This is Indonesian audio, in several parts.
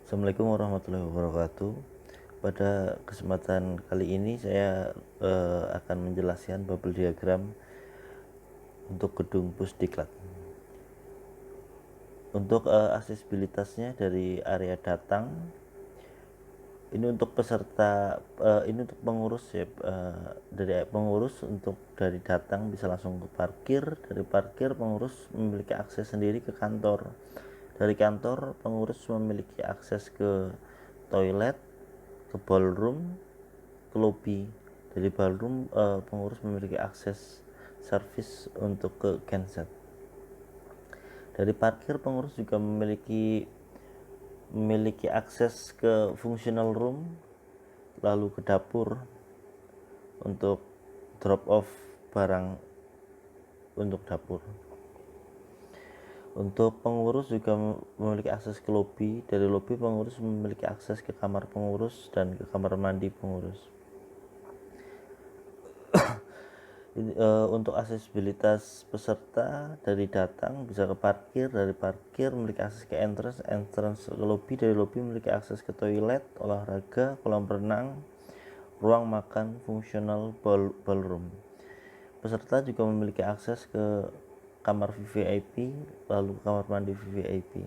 Assalamualaikum warahmatullahi wabarakatuh. Pada kesempatan kali ini saya akan menjelaskan bubble diagram untuk gedung Pusdiklat. Untuk aksesibilitasnya dari area datang, ini untuk peserta, ini untuk pengurus ya, dari pengurus untuk dari datang bisa langsung ke parkir, dari parkir pengurus memiliki akses sendiri ke kantor, dari kantor pengurus memiliki akses ke toilet, ke ballroom, ke lobby. Dari ballroom pengurus memiliki akses service untuk ke genset. Dari parkir pengurus juga memiliki akses ke functional room, lalu ke dapur untuk drop off barang untuk dapur. Untuk pengurus juga memiliki akses ke lobby. Dari lobby pengurus memiliki akses ke kamar pengurus dan ke kamar mandi pengurus. Untuk aksesibilitas peserta dari datang bisa ke parkir, dari parkir memiliki akses ke entrance ke lobby, dari lobby memiliki akses ke toilet, olahraga, kolam renang, ruang makan, fungsional, ballroom. Peserta juga memiliki akses ke kamar VVIP, lalu ke kamar mandi VVIP,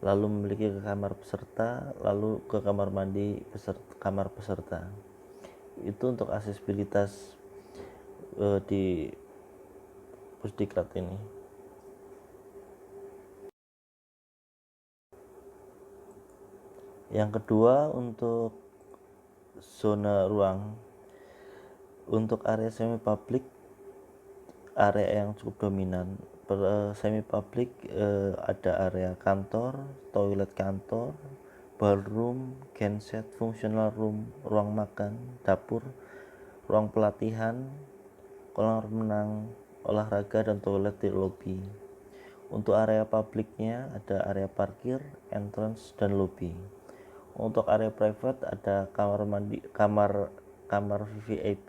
lalu memiliki ke kamar peserta, lalu ke kamar mandi kamar peserta. Itu untuk aksesibilitas di Pusdiklat ini. Yang kedua, untuk zona ruang. Untuk area semi public, area yang cukup dominan. Semi public ada area kantor, toilet kantor, ballroom, genset, functional room, ruang makan, dapur, ruang pelatihan, kolam renang, olahraga, dan toilet di lobby. Untuk area publiknya ada area parkir, entrance, dan lobby. Untuk area private ada kamar mandi, kamar VVIP,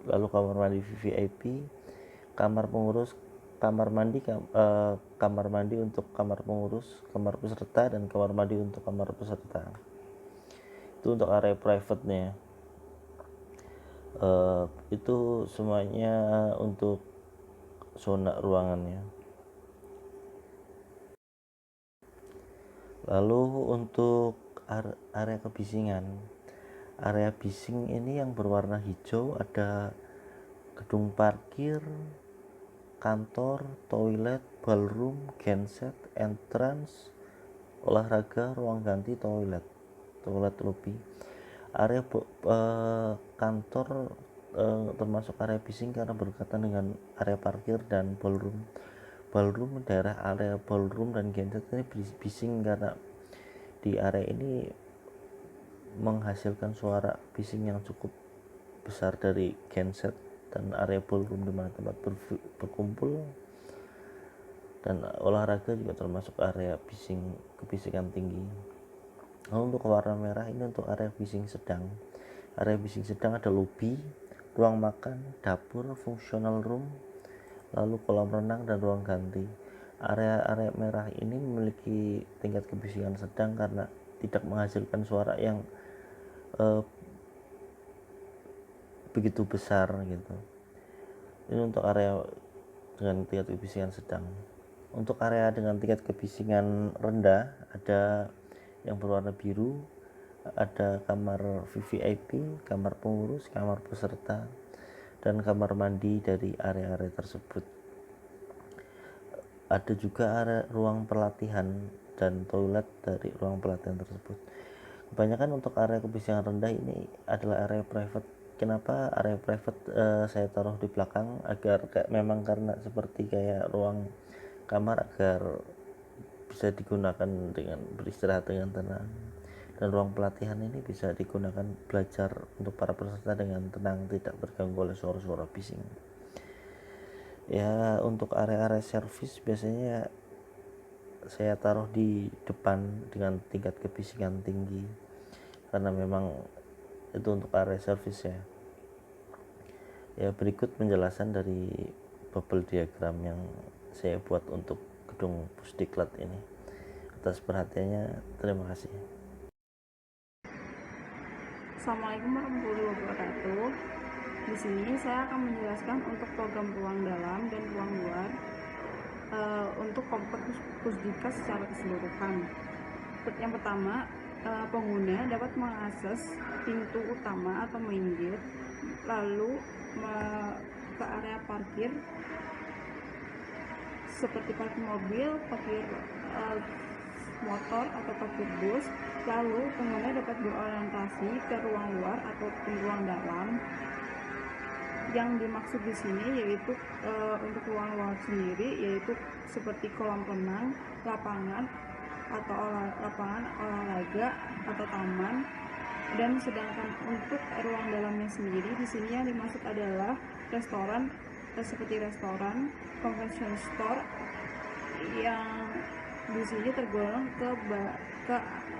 lalu kamar mandi VVIP, kamar pengurus, kamar mandi untuk kamar pengurus, kamar peserta, dan kamar mandi untuk kamar peserta. Itu untuk area private-nya. Itu semuanya untuk zona ruangannya. Lalu untuk area kebisingan, area bising ini yang berwarna hijau ada gedung parkir, kantor, toilet, ballroom, genset, entrance, olahraga, ruang ganti, toilet lobby. Area kantor termasuk area bising karena berkaitan dengan area parkir dan ballroom. Daerah area ballroom dan genset ini bising karena di area ini menghasilkan suara bising yang cukup besar dari genset dan area ballroom di mana tempat berkumpul, dan olahraga juga termasuk area kebisingan tinggi. Lalu untuk warna merah ini untuk area bising sedang. Area bising sedang ada lobby, ruang makan, dapur, functional room, lalu kolam renang, dan ruang ganti. Area merah ini memiliki tingkat kebisingan sedang karena tidak menghasilkan suara yang begitu besar gitu. Ini untuk area dengan tingkat kebisingan sedang. Untuk area dengan tingkat kebisingan rendah ada yang berwarna biru, ada kamar VVIP, kamar pengurus, kamar peserta, dan kamar mandi dari area-area tersebut. Ada juga area ruang pelatihan dan toilet dari ruang pelatihan tersebut. Kebanyakan untuk area kebisingan rendah ini adalah area private. Kenapa area private saya taruh di belakang agar memang karena seperti kayak ruang kamar agar bisa digunakan dengan beristirahat dengan tenang, dan ruang pelatihan ini bisa digunakan belajar untuk para peserta dengan tenang, tidak terganggu oleh suara-suara bising. Ya, untuk area-area servis biasanya saya taruh di depan dengan tingkat kebisingan tinggi karena memang itu untuk area servis ya. Ya, berikut penjelasan dari bubble diagram yang saya buat untuk gedung Pusdiklat ini. atas perhatiannya. Terima kasih. Assalamualaikum warahmatullahi wabarakatuh. Di sini saya akan menjelaskan untuk program ruang dalam dan ruang luar untuk kompleks Pusdika secara keseluruhan. Yang pertama, pengguna dapat mengakses pintu utama atau main gate, lalu ke area parkir seperti parkir mobil, parkir motor atau parkir bus. Lalu pengguna dapat berorientasi ke ruang luar ataupun ruang dalam. Yang dimaksud di sini yaitu untuk ruang luar sendiri yaitu seperti kolam renang, lapangan atau lapangan olahraga atau taman. Dan sedangkan untuk ruang dalamnya sendiri di sini yang dimaksud adalah restoran seperti restoran, convention store yang di sini tergolong ke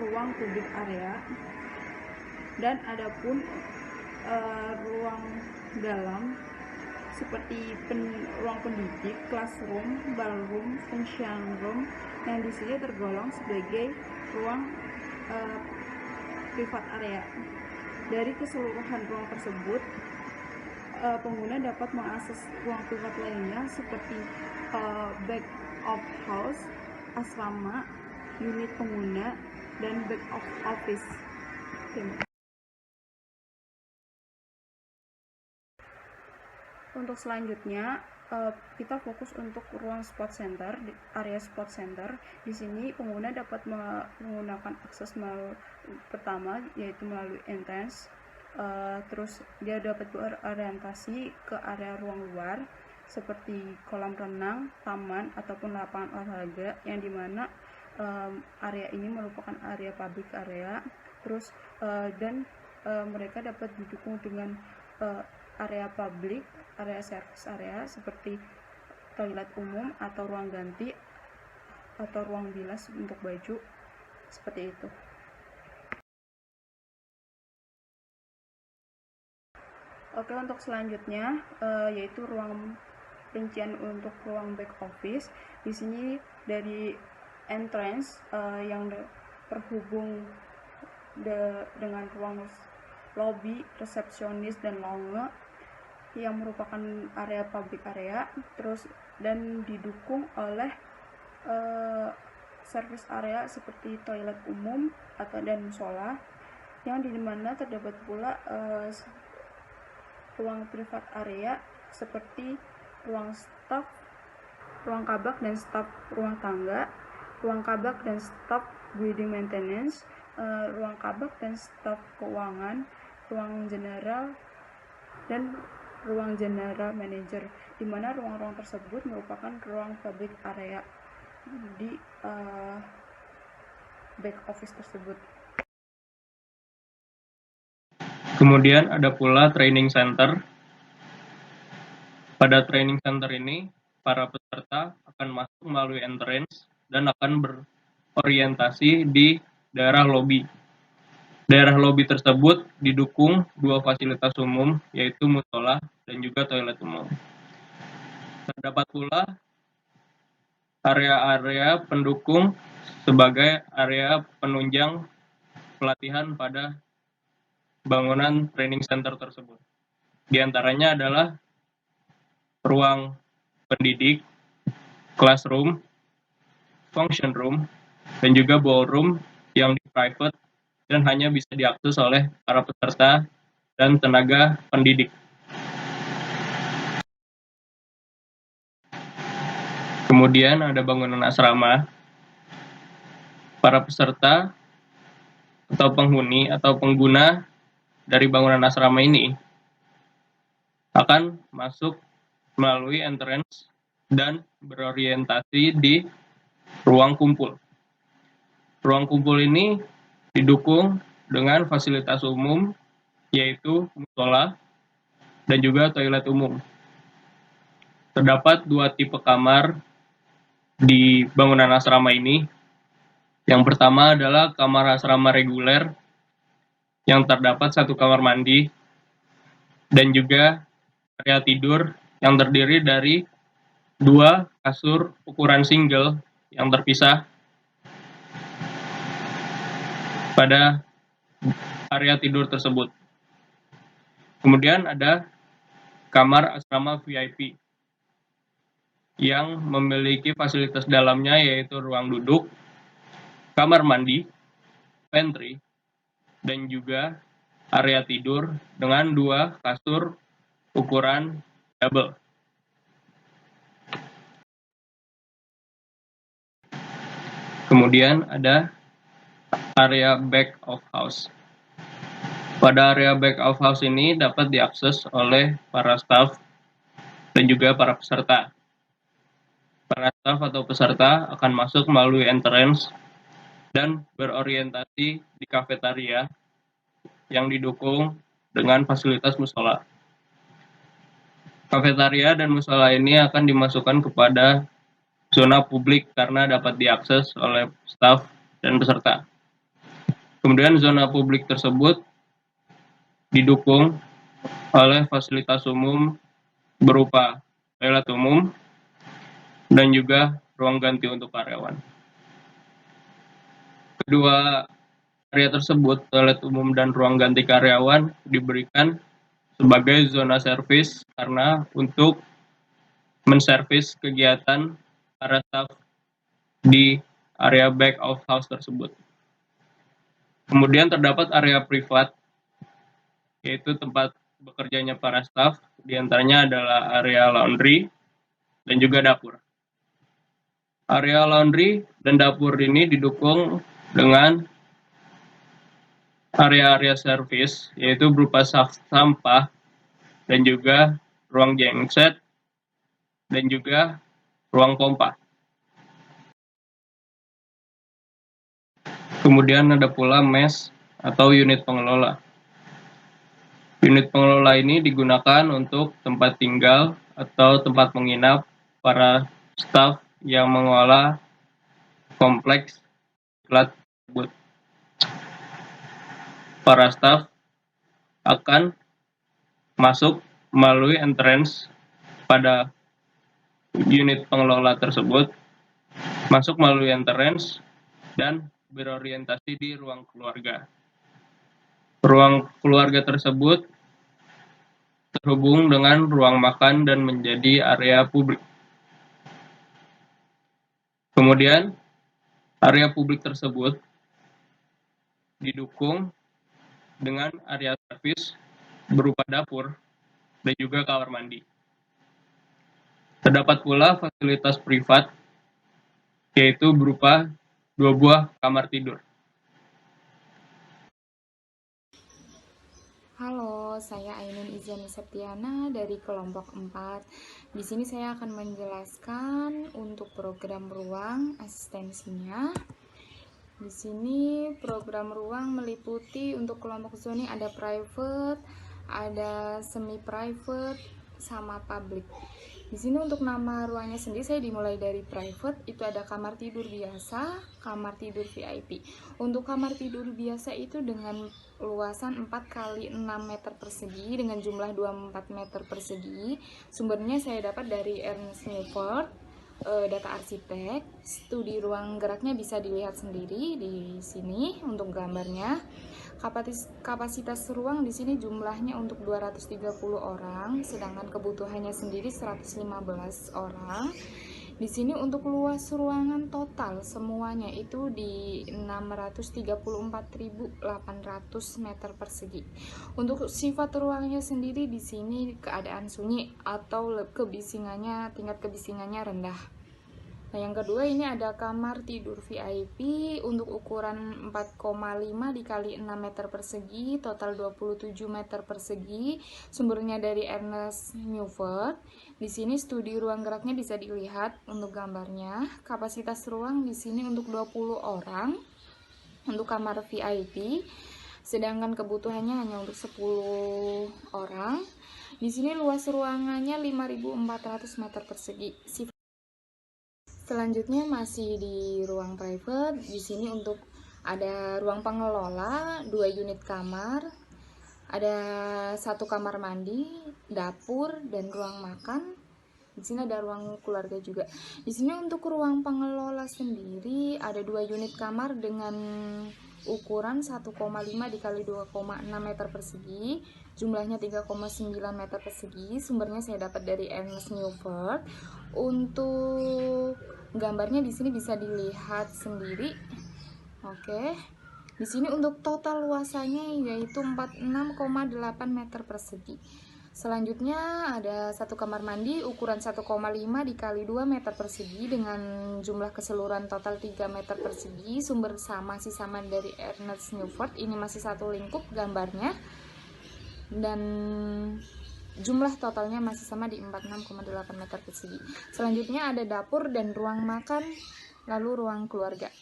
ruang publik area. Dan adapun ruang dalam seperti ruang pendidik, classroom, ballroom, function room yang di sini tergolong sebagai ruang privat area. Dari keseluruhan ruang tersebut, pengguna dapat mengakses ruang privat lainnya seperti back of house, asrama, unit pengguna, dan back of office. Untuk selanjutnya kita fokus untuk ruang sport center, area sport center. Di sini pengguna dapat menggunakan akses pertama yaitu melalui entrance. Terus dia dapat berorientasi ke area ruang luar seperti kolam renang, taman ataupun lapangan olahraga yang dimana area ini merupakan area public area. Terus dan mereka dapat didukung dengan area publik, area service area seperti toilet umum atau ruang ganti atau ruang bilas untuk baju, seperti itu. Oke, untuk selanjutnya yaitu rincian untuk ruang back office. Di sini dari entrance yang terhubung dengan ruang lobby, resepsionis, dan lounge yang merupakan area public area, terus dan didukung oleh service area seperti toilet umum dan musola, yang dimana terdapat pula ruang privat area seperti ruang staf, ruang kabak dan staf rumah tangga, ruang kabak dan staf building maintenance, ruang kabak dan staf keuangan, ruang general, dan ruang general manager, di mana ruang-ruang tersebut merupakan ruang public area di back office tersebut. Kemudian ada pula training center. Pada training center ini, para peserta akan masuk melalui entrance dan akan berorientasi di daerah lobby. Daerah lobby tersebut didukung dua fasilitas umum, yaitu musola dan juga toilet umum. Terdapat pula area-area pendukung sebagai area penunjang pelatihan pada bangunan training center tersebut. Di antaranya adalah ruang pendidik, classroom, function room, dan juga ballroom yang di private dan hanya bisa diakses oleh para peserta dan tenaga pendidik. Kemudian ada bangunan asrama. Para peserta atau penghuni atau pengguna dari bangunan asrama ini akan masuk melalui entrance dan berorientasi di ruang kumpul. Ruang kumpul ini didukung dengan fasilitas umum yaitu musola dan juga toilet umum. Terdapat dua tipe kamar di bangunan asrama ini. Yang pertama adalah kamar asrama reguler yang terdapat satu kamar mandi dan juga area tidur yang terdiri dari dua kasur ukuran single yang terpisah pada area tidur tersebut. Kemudian ada kamar asrama VIP yang memiliki fasilitas dalamnya yaitu ruang duduk, kamar mandi, pantry, dan juga area tidur dengan 2 kasur ukuran double. Kemudian ada area back of house. Pada area back of house ini dapat diakses oleh para staf dan juga para peserta. Para staf atau peserta akan masuk melalui entrance dan berorientasi di kafetaria yang didukung dengan fasilitas musola. Kafetaria dan musola ini akan dimasukkan kepada zona publik karena dapat diakses oleh staf dan peserta. Kemudian zona publik tersebut didukung oleh fasilitas umum berupa toilet umum dan juga ruang ganti untuk karyawan. Kedua area tersebut, toilet umum dan ruang ganti karyawan, diberikan sebagai zona servis karena untuk menservis kegiatan para staf di area back of house tersebut. Kemudian terdapat area privat, yaitu tempat bekerjanya para staf, diantaranya adalah area laundry dan juga dapur. Area laundry dan dapur ini didukung dengan area-area servis, yaitu berupa sampah dan juga ruang genset dan juga ruang pompa. Kemudian ada pula mes atau unit pengelola. Unit pengelola ini digunakan untuk tempat tinggal atau tempat menginap para staf yang mengelola kompleks diklat tersebut. Para staf akan masuk melalui entrance pada unit pengelola tersebut, masuk melalui entrance dan berorientasi di ruang keluarga. Ruang keluarga tersebut terhubung dengan ruang makan dan menjadi area publik. Kemudian, area publik tersebut didukung dengan area servis berupa dapur dan juga kamar mandi. Terdapat pula fasilitas privat, yaitu berupa 2 buah kamar tidur. Halo, saya Ainun Izani Septiana dari kelompok 4. Di sini saya akan menjelaskan untuk program ruang asistensinya. Di sini program ruang meliputi untuk kelompok zoni ada private, ada semi private, sama public. Di sini untuk nama ruangnya sendiri saya dimulai dari private, itu ada kamar tidur biasa, kamar tidur VIP. Untuk kamar tidur biasa itu dengan luasan 4 x 6 meter persegi dengan jumlah 24 meter persegi. Sumbernya saya dapat dari Ernest Milford, data arsitek. Studi ruang geraknya bisa dilihat sendiri di sini untuk gambarnya. Kapasitas ruang di sini jumlahnya untuk 230 orang, sedangkan kebutuhannya sendiri 115 orang. Di sini untuk luas ruangan total semuanya itu di 634.800 meter persegi. Untuk sifat ruangnya sendiri di sini keadaan sunyi atau kebisingannya, tingkat kebisingannya rendah. Nah, yang kedua ini ada kamar tidur VIP untuk ukuran 4,5 dikali 6 meter persegi, total 27 meter persegi. Sumbernya dari Ernest Milford. Di sini studi ruang geraknya bisa dilihat untuk gambarnya. Kapasitas ruang di sini untuk 20 orang untuk kamar VIP. Sedangkan kebutuhannya hanya untuk 10 orang. Di sini luas ruangannya 5.400 meter persegi. Selanjutnya masih di ruang private. Di sini untuk ada ruang pengelola, 2 unit kamar, ada 1 kamar mandi, dapur dan ruang makan. Di sini ada ruang keluarga juga. Di sini untuk ruang pengelola sendiri ada 2 unit kamar dengan ukuran 1,5 dikali 2,6 meter persegi, jumlahnya 3,9 meter persegi. Sumbernya saya dapat dari Ernest Newford. Untuk gambarnya di sini bisa dilihat sendiri. Oke. Di sini untuk total luasannya yaitu 46,8 meter persegi. Selanjutnya ada satu kamar mandi ukuran 1,5 dikali 2 meter persegi dengan jumlah keseluruhan total 3 meter persegi. Sumber masih sama dari Ernest Newford. Ini masih satu lingkup gambarnya. Dan jumlah totalnya masih sama di 46,8 meter persegi. Selanjutnya ada dapur dan ruang makan, lalu ruang keluarga.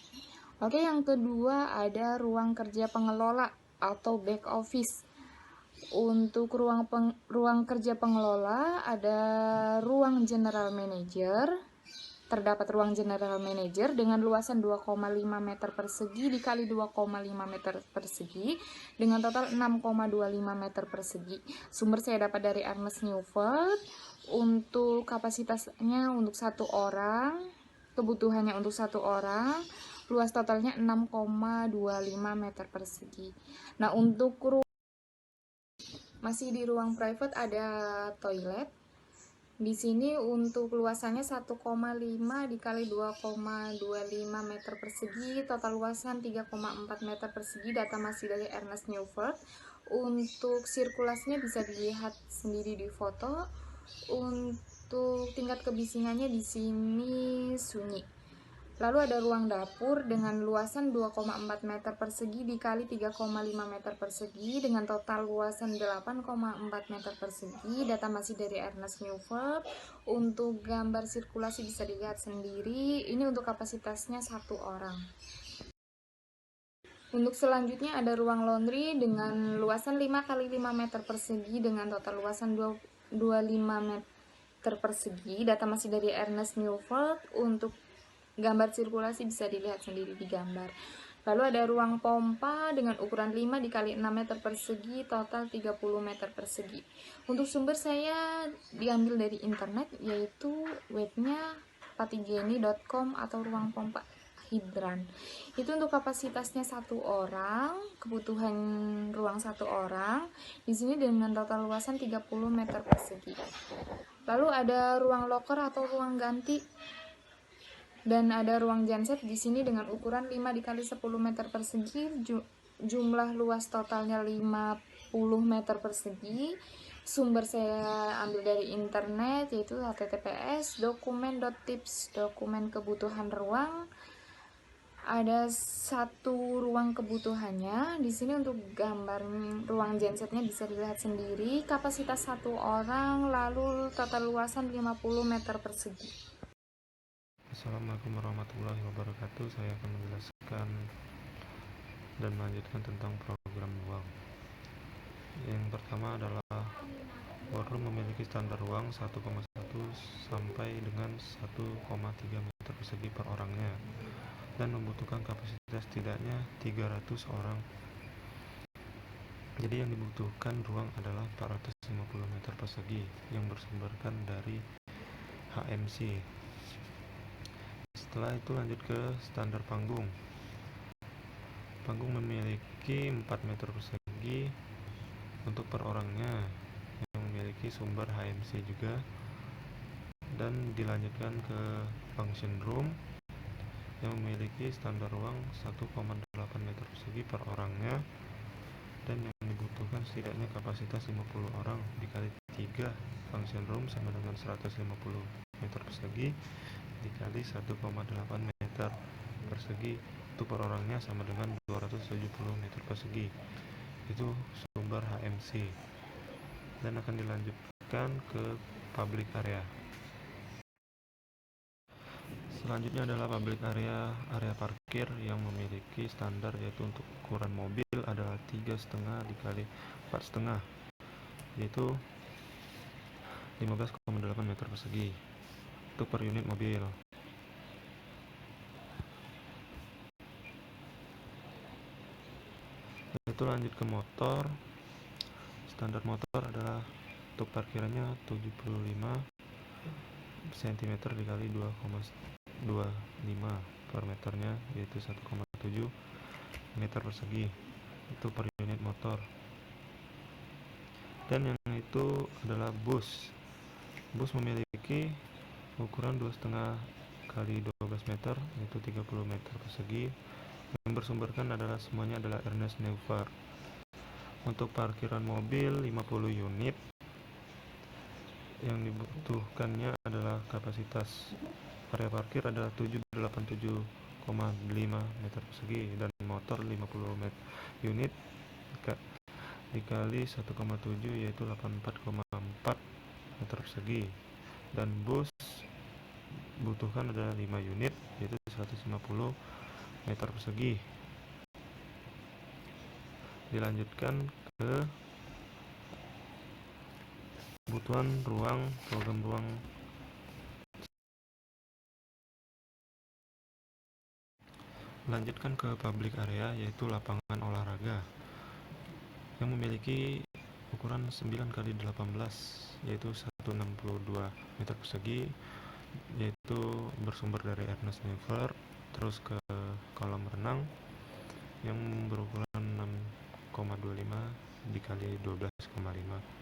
Oke, yang kedua ada ruang kerja pengelola atau back office. Untuk ruang kerja pengelola ada ruang general manager. Terdapat ruang general manager dengan luasan 2,5 meter persegi dikali 2,5 meter persegi dengan total 6,25 meter persegi. Sumber saya dapat dari Ernest Newford. Untuk kapasitasnya untuk satu orang, kebutuhannya untuk satu orang, luas totalnya 6,25 meter persegi. Nah, untuk masih di ruang private ada toilet. Di sini untuk luasannya 1,5 dikali 2,25 meter persegi, total luasan 3,4 meter persegi. Data masih dari Ernest Newford. Untuk sirkulasinya bisa dilihat sendiri di foto. Untuk tingkat kebisingannya di sini sunyi. Lalu ada ruang dapur dengan luasan 2,4 meter persegi dikali 3,5 meter persegi dengan total luasan 8,4 meter persegi. Data masih dari Ernest Newford. Untuk gambar sirkulasi bisa dilihat sendiri. Ini untuk kapasitasnya satu orang. Untuk selanjutnya ada ruang laundry dengan luasan 5 kali 5 meter persegi dengan total luasan 25 meter persegi. Data masih dari Ernest Newford. Untuk gambar sirkulasi bisa dilihat sendiri di gambar. Lalu ada ruang pompa dengan ukuran 5 dikali 6 meter persegi, total 30 meter persegi. Untuk sumber saya diambil dari internet, yaitu webnya patigeni.com atau ruang pompa hidran. Itu untuk kapasitasnya satu orang, kebutuhan ruang satu orang. Di sini dengan total luasan 30 meter persegi. Lalu ada ruang loker atau ruang ganti. Dan ada ruang genset di sini dengan ukuran 5 dikali 10 meter persegi, jumlah luas totalnya 50 meter persegi. Sumber saya ambil dari internet yaitu https dokumen.tips, dokumen kebutuhan ruang. Ada satu ruang kebutuhannya. Di sini untuk gambar ruang gensetnya bisa dilihat sendiri. Kapasitas satu orang, lalu total luasan 50 meter persegi. Assalamualaikum warahmatullahi wabarakatuh. Saya akan menjelaskan dan melanjutkan tentang program ruang. Yang pertama adalah ballroom memiliki standar ruang 1,1 sampai dengan 1,3 meter persegi per orangnya dan membutuhkan kapasitas setidaknya 300 orang. Jadi yang dibutuhkan ruang adalah 450 meter persegi yang bersumberkan dari HMC. Setelah itu lanjut ke standar panggung. Panggung memiliki 4 meter persegi untuk per orangnya yang memiliki sumber HMC juga, dan dilanjutkan ke function room yang memiliki standar ruang 1,8 meter persegi per orangnya dan yang dibutuhkan setidaknya kapasitas 50 orang dikali 3 function room sama dengan 150 meter persegi dikali 1,8 meter persegi itu per orangnya sama dengan 270 meter persegi. Itu sumber HMC. Dan akan dilanjutkan ke public area. Selanjutnya adalah public area, area parkir yang memiliki standar yaitu untuk ukuran mobil adalah 3,5 dikali 4,5 yaitu 15,8 meter persegi untuk per unit mobil. Itu lanjut ke motor. Standar motor adalah untuk parkirannya 75 cm dikali 2,25 per meternya yaitu 1,7 meter persegi itu per unit motor. Dan yang itu adalah bus memiliki ukuran 2,5 kali 12 meter yaitu 30 meter persegi. Yang bersumberkan adalah semuanya adalah Ernest Neufer. Untuk parkiran mobil 50 unit. Yang dibutuhkannya adalah kapasitas area parkir adalah 787,5 meter persegi dan motor 50 unit dikali 1,7 yaitu 84,4 meter persegi, dan bus butuhkan adalah 5 unit yaitu 150 meter persegi. Dilanjutkan ke kebutuhan ruang, program ruang. Lanjutkan ke public area yaitu lapangan olahraga yang memiliki ukuran 9 kali 18 yaitu 162 meter persegi, yaitu bersumber dari Ernest Neufer. Terus ke kolam renang yang berukuran 6,25 dikali 12,5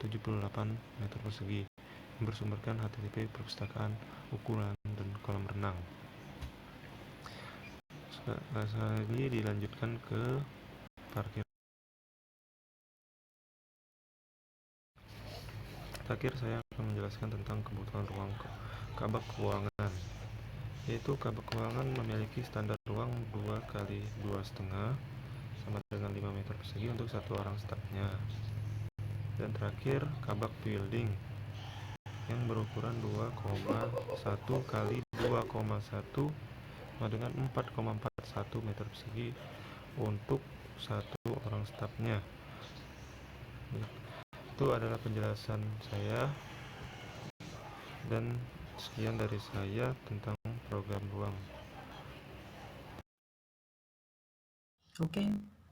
78 meter persegi yang bersumberkan HTTP perpustakaan ukuran dan kolam renang. Lagi dilanjutkan ke parkir. Terakhir saya akan menjelaskan tentang kebutuhan ruang kabak keuangan, yaitu kabak keuangan memiliki standar ruang 2 kali 2,5 sama dengan 5 meter persegi untuk satu orang stafnya. Dan terakhir kabak building yang berukuran 2,1 kali 2,1 sama dengan 4,41 meter persegi untuk satu orang stafnya. Itu adalah penjelasan saya, dan sekian dari saya tentang program ruang. Oke,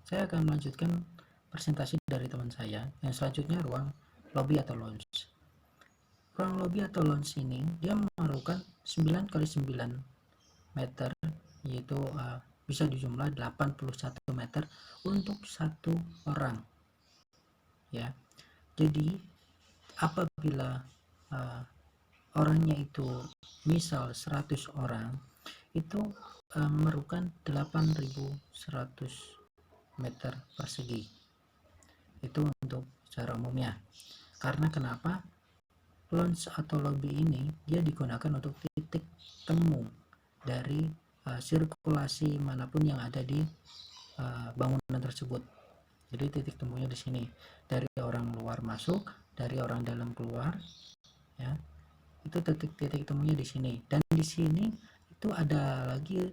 saya akan melanjutkan presentasi dari teman saya. Yang selanjutnya ruang lobby atau lounge. Ruang lobby atau lounge ini dia memerlukan 9 kali 9 meter, yaitu bisa dijumlah 81 meter untuk satu orang. Ya, jadi apabila orangnya itu misal 100 orang, itu memerlukan 8.100 meter persegi. Itu untuk secara umumnya. Karena kenapa? Lounge atau lobby ini dia digunakan untuk titik temu dari sirkulasi manapun yang ada di bangunan tersebut. Jadi titik temunya di sini, dari orang luar masuk, dari orang dalam keluar, ya. Itu titik temunya di sini. Dan di sini itu ada lagi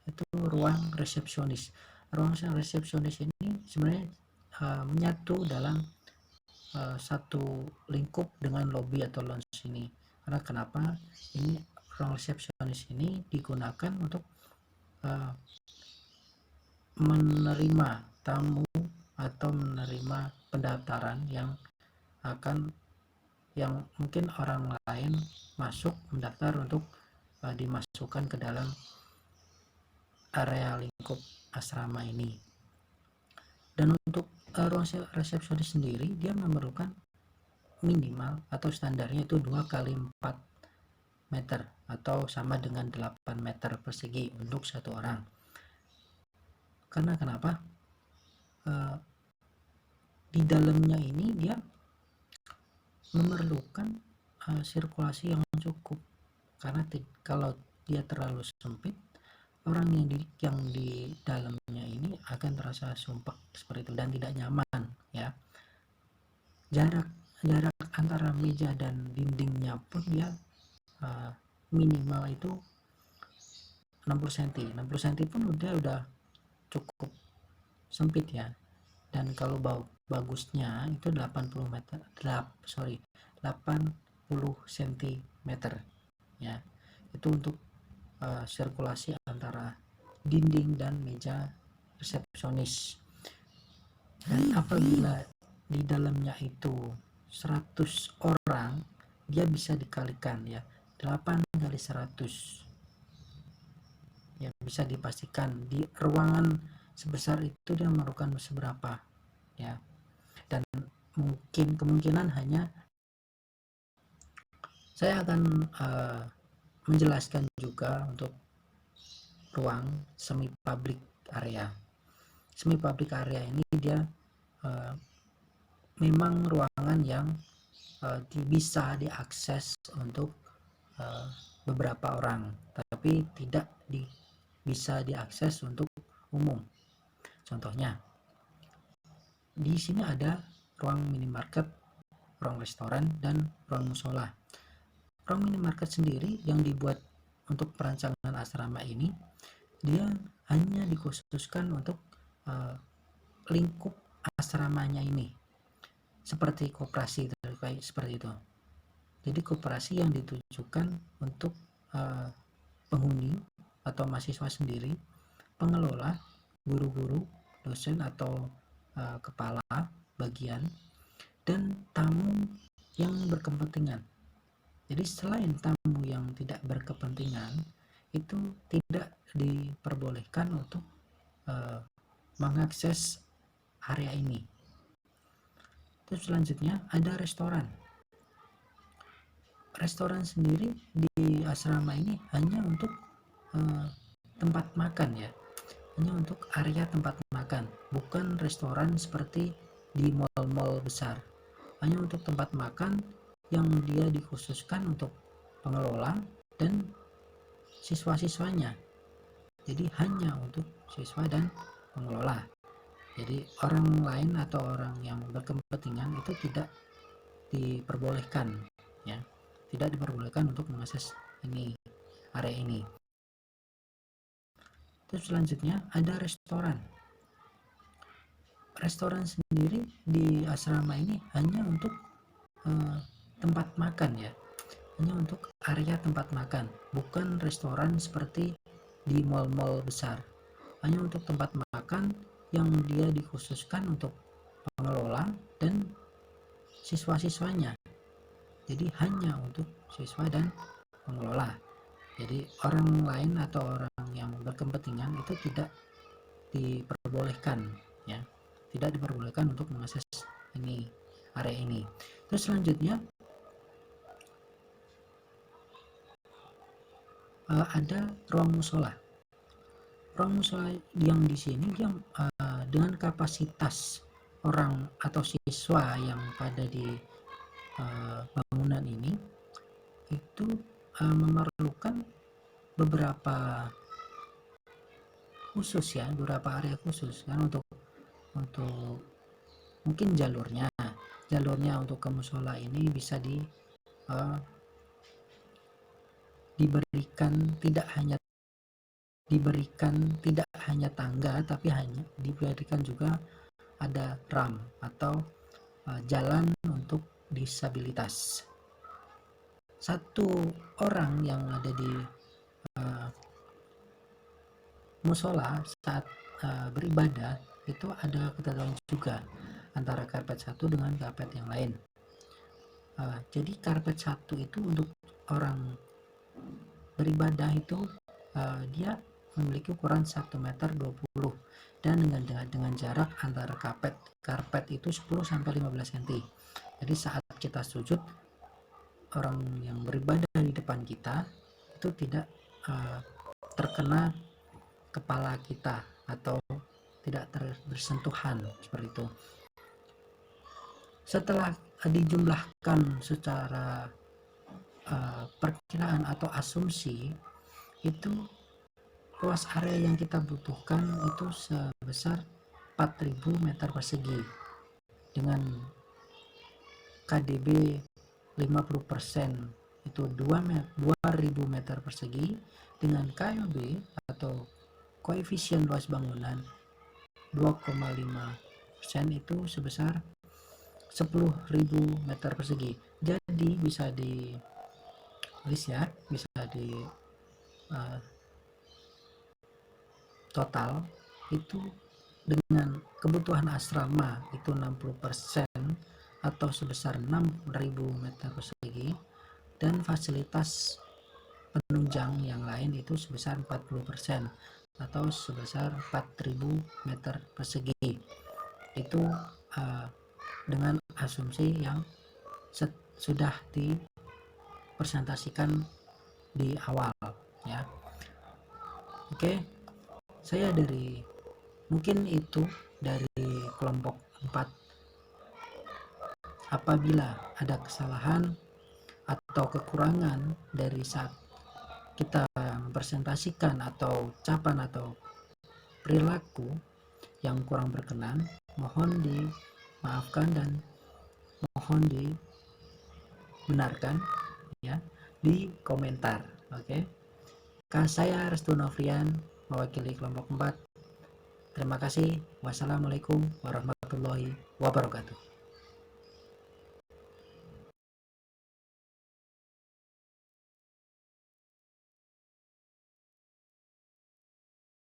itu ruang resepsionis. Ruang resepsionis ini sebenarnya menyatu dalam satu lingkup dengan lobby atau lounge ini. Karena kenapa? Ini ruang resepsionis ini digunakan untuk menerima tamu atau menerima pendaftaran yang mungkin orang lain masuk mendaftar untuk dimasukkan ke dalam area lingkup asrama ini. Dan untuk ruang resepsionis sendiri dia memerlukan minimal atau standarnya itu 2 kali 4 meter atau sama dengan 8 meter persegi untuk satu orang. Karena kenapa? Di dalamnya ini dia memerlukan sirkulasi yang cukup, karena kalau dia terlalu sempit, orang yang di dalamnya ini akan terasa sumpek seperti itu dan tidak nyaman, ya. Jarak antara meja dan dindingnya pun dia minimal itu 60 cm. 60 cm pun udah cukup sempit, ya. Dan kalau bagusnya itu 80 cm, ya. Itu untuk sirkulasi antara dinding dan meja resepsionis. Dan apabila di dalamnya itu 100 orang, dia bisa dikalikan, ya, 8 kali 100, ya, bisa dipastikan di ruangan sebesar itu dia memerlukan seberapa ya. Dan mungkin kemungkinan hanya saya akan menjelaskan juga untuk ruang semi public area. Semi public area ini dia memang ruangan yang bisa diakses untuk beberapa orang, tapi tidak bisa diakses untuk umum. Contohnya, di sini ada ruang minimarket, ruang restoran, dan ruang musola. Ruang minimarket sendiri yang dibuat untuk perancangan asrama ini, dia hanya dikhususkan untuk lingkup asramanya ini, seperti koperasi kayak seperti itu. Jadi koperasi yang ditujukan untuk penghuni atau mahasiswa sendiri, pengelola, guru-guru, dosen atau kepala bagian, dan tamu yang berkepentingan. Jadi selain tamu yang tidak berkepentingan, itu tidak diperbolehkan untuk mengakses area ini. Terus selanjutnya ada restoran. Restoran sendiri di asrama ini hanya untuk tempat makan ya, hanya untuk area tempat makan, bukan restoran seperti di mal-mal besar. Hanya untuk tempat makan yang dia dikhususkan untuk pengelola dan siswa-siswanya. Jadi hanya untuk siswa dan pengelola. Jadi orang lain atau orang yang berkepentingan itu tidak diperbolehkan ya, tidak diperbolehkan untuk mengakses ini, area ini. Terus selanjutnya ada restoran. Restoran sendiri di asrama ini hanya untuk tempat makan ya, hanya untuk area tempat makan, bukan restoran seperti di mal-mal besar. Hanya untuk tempat makan yang dia dikhususkan untuk pengelola dan siswa-siswanya. Jadi hanya untuk siswa dan pengelola. Jadi orang lain atau orang yang berkepentingan itu tidak diperbolehkan ya, tidak diperbolehkan untuk mengakses ini, area ini. Terus selanjutnya ada ruang musola. Ruang musola yang di sini dia dengan kapasitas orang atau siswa yang pada di bangunan ini itu memerlukan beberapa khusus ya, beberapa area khusus kan untuk mungkin jalurnya untuk ke musola ini bisa diberikan tidak hanya tangga, tapi hanya diberikan juga ada ramp atau jalan untuk disabilitas. Satu orang yang ada di musola saat beribadah itu ada ketentuan juga antara karpet satu dengan karpet yang lain. Jadi karpet satu itu untuk orang beribadah itu dia memiliki ukuran 1,20 meter dan dengan jarak antara karpet itu 10-15 cm. Jadi saat kita sujud, orang yang beribadah di depan kita itu tidak terkena kepala kita atau tidak bersentuhan seperti itu. Setelah dijumlahkan secara perkiraan atau asumsi, itu luas area yang kita butuhkan itu sebesar 4.000 meter persegi dengan KDB 50%, itu 2.000 meter persegi dengan KLB atau koefisien luas bangunan 2,5%, itu sebesar 10.000 meter persegi. Jadi bisa ditulis ya, bisa di total itu dengan kebutuhan asrama itu 60% atau sebesar 6.000 meter persegi, dan fasilitas penunjang yang lain itu sebesar 40%. atau sebesar 4000 meter persegi. Itu dengan asumsi yang sudah dipresentasikan di awal ya. Oke, saya mungkin itu dari kelompok 4. Apabila ada kesalahan atau kekurangan dari saat kita mempresentasikan atau ucapan atau perilaku yang kurang berkenan, mohon dimaafkan dan mohon dibenarkan ya di komentar. Oke. Saya Restu Novrian mewakili kelompok 4. Terima kasih. Wassalamualaikum warahmatullahi wabarakatuh.